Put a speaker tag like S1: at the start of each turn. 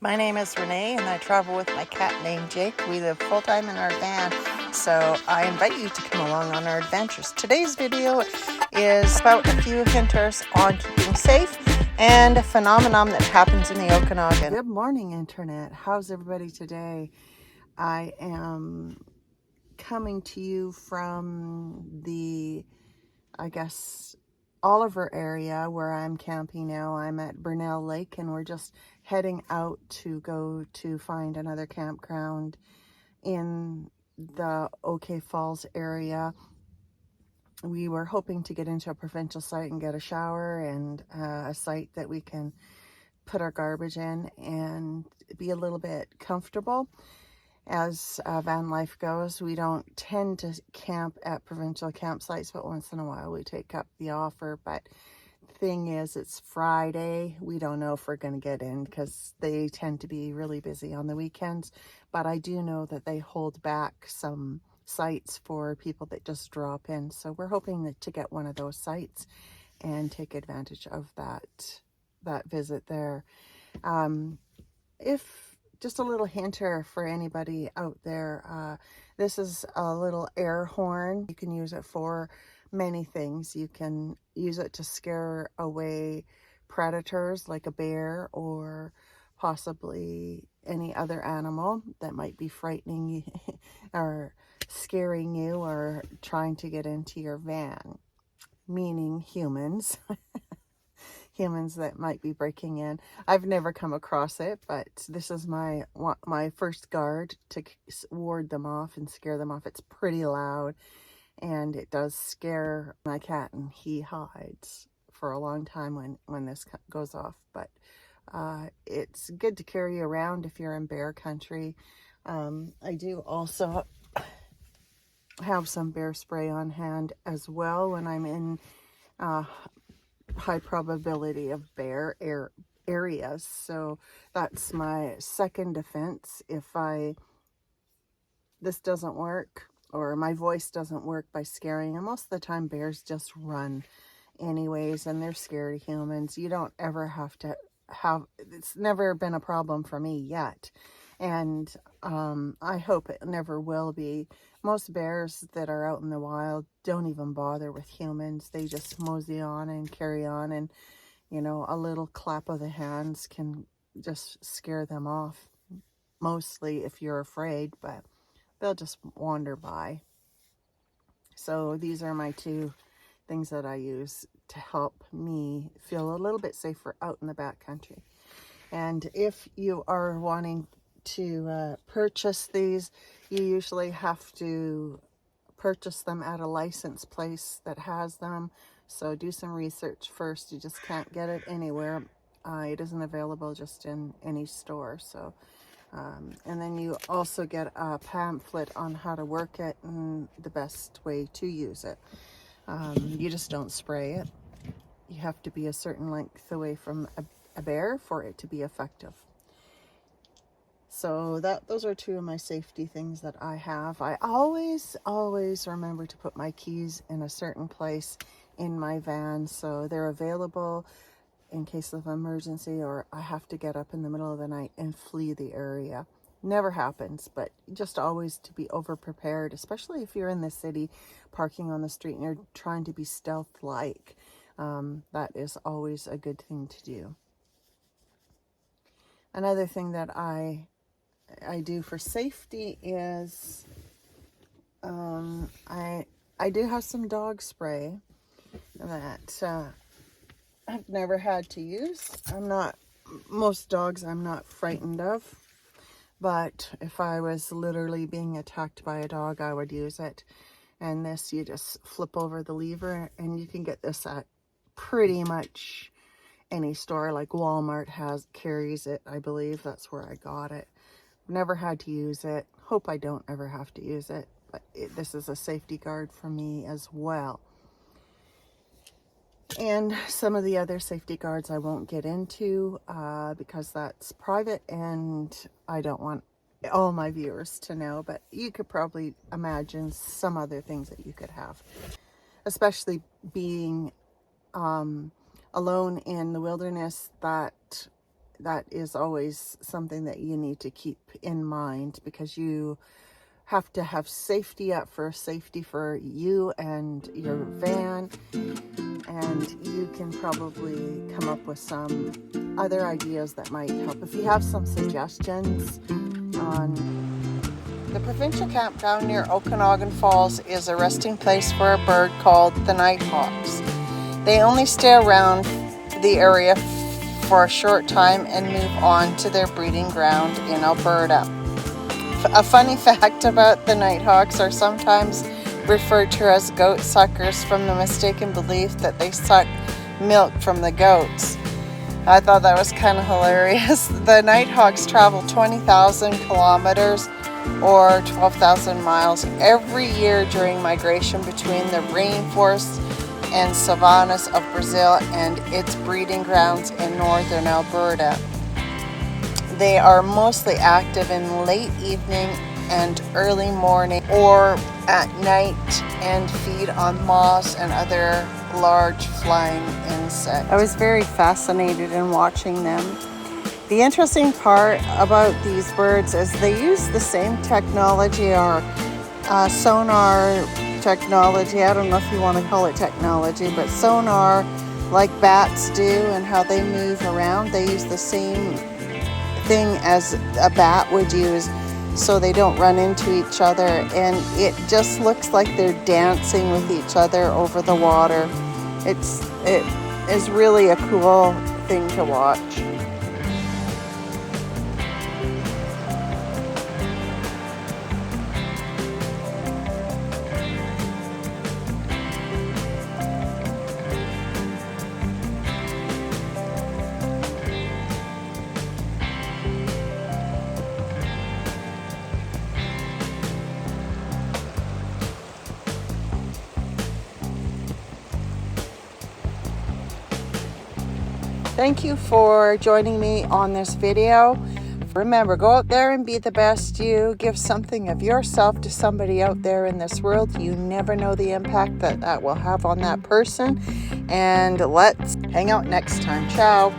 S1: My name is Renee and I travel with my cat named Jake. We live full-time in our van, so I invite you to come along on our adventures. Today's video is about a few hinters on keeping safe and a phenomenon that happens in the Okanagan. Good morning, Internet. How's everybody today? I am coming to you from the, Oliver area where I'm camping now. I'm at Burnell Lake and we're just heading out to go to find another campground in the OK Falls area. We were hoping to get into a provincial site and get a shower and a site that we can put our garbage in and be a little bit comfortable. As Vanlife goes, we don't tend to camp at provincial campsites, but once in a while we take up the offer. But the thing is, it's Friday. We don't know if we're going to get in because they tend to be really busy on the weekends. But I do know that they hold back some sites for people that just drop in. So we're hoping to get one of those sites and take advantage of that visit there. Just a little hinter for anybody out there. This is a little air horn. You can use it for many things. You can use it to scare away predators like a bear or possibly any other animal that might be frightening you or scaring you or trying to get into your van, meaning humans. Humans that might be breaking in. I've never come across it, but this is my first guard to ward them off and scare them off. It's pretty loud and it does scare my cat, and he hides for a long time when this goes off. But it's good to carry around if you're in bear country. I do also have some bear spray on hand as well when I'm in high probability of bear areas. So that's my second defense. If this doesn't work or my voice doesn't work by scaring them, most of the time bears just run anyways, and they're scared of humans. You don't ever have to it's never been a problem for me yet, and I hope it never will be. Most bears that are out in the wild don't even bother with humans. They just mosey on and carry on, and a little clap of the hands can just scare them off, mostly if you're afraid, but they'll just wander by. So these are my two things that I use to help me feel a little bit safer out in the backcountry. And if you are wanting to purchase these, you usually have to purchase them at a licensed place that has them. So do some research first. You just can't get it anywhere. It isn't available just in any store. So and then you also get a pamphlet on how to work it and the best way to use it. You just don't spray it. You have to be a certain length away from a bear for it to be effective. So those are two of my safety things that I have. I always remember to put my keys in a certain place in my van, so they're available in case of emergency or I have to get up in the middle of the night and flee the area. Never happens, but just always to be over prepared, especially if you're in the city parking on the street and you're trying to be stealth-like. That is always a good thing to do. Another thing that I do for safety is I do have some dog spray that I've never had to use. Most dogs I'm not frightened of, but if I was literally being attacked by a dog, I would use it. And this, you just flip over the lever and you can get this at pretty much any store. Like Walmart carries it, I believe. That's where I got it. Never had to use it. Hope I don't ever have to use it, but this is a safety guard for me as well. And some of the other safety guards I won't get into because that's private and I don't want all my viewers to know, but you could probably imagine some other things that you could have, especially being alone in the wilderness. That that is always something that you need to keep in mind, because you have to have safety at first, safety for you and your van, and you can probably come up with some other ideas that might help. If you have some suggestions on... The provincial campground near Okanagan Falls is a resting place for a bird called the nighthawks. They only stay around the area for a short time and move on to their breeding ground in Alberta. A funny fact about the nighthawks are sometimes referred to as goat suckers from the mistaken belief that they suck milk from the goats. I thought that was kind of hilarious. The nighthawks travel 20,000 kilometers or 12,000 miles every year during migration between the rainforests and savannas of Brazil and its breeding grounds in northern Alberta. They are mostly active in late evening and early morning or at night and feed on moths and other large flying insects. I was very fascinated in watching them. The interesting part about these birds is they use the same technology, or sonar technology. I don't know if you want to call it technology, but sonar, like bats do, and how they move around. They use the same thing as a bat would use, so they don't run into each other, and it just looks like they're dancing with each other over the water. It is really a cool thing to watch. Thank you for joining me on this video. Remember, go out there and be the best you. Give something of yourself to somebody out there in this world. You never know the impact that will have on that person. And let's hang out next time. Ciao.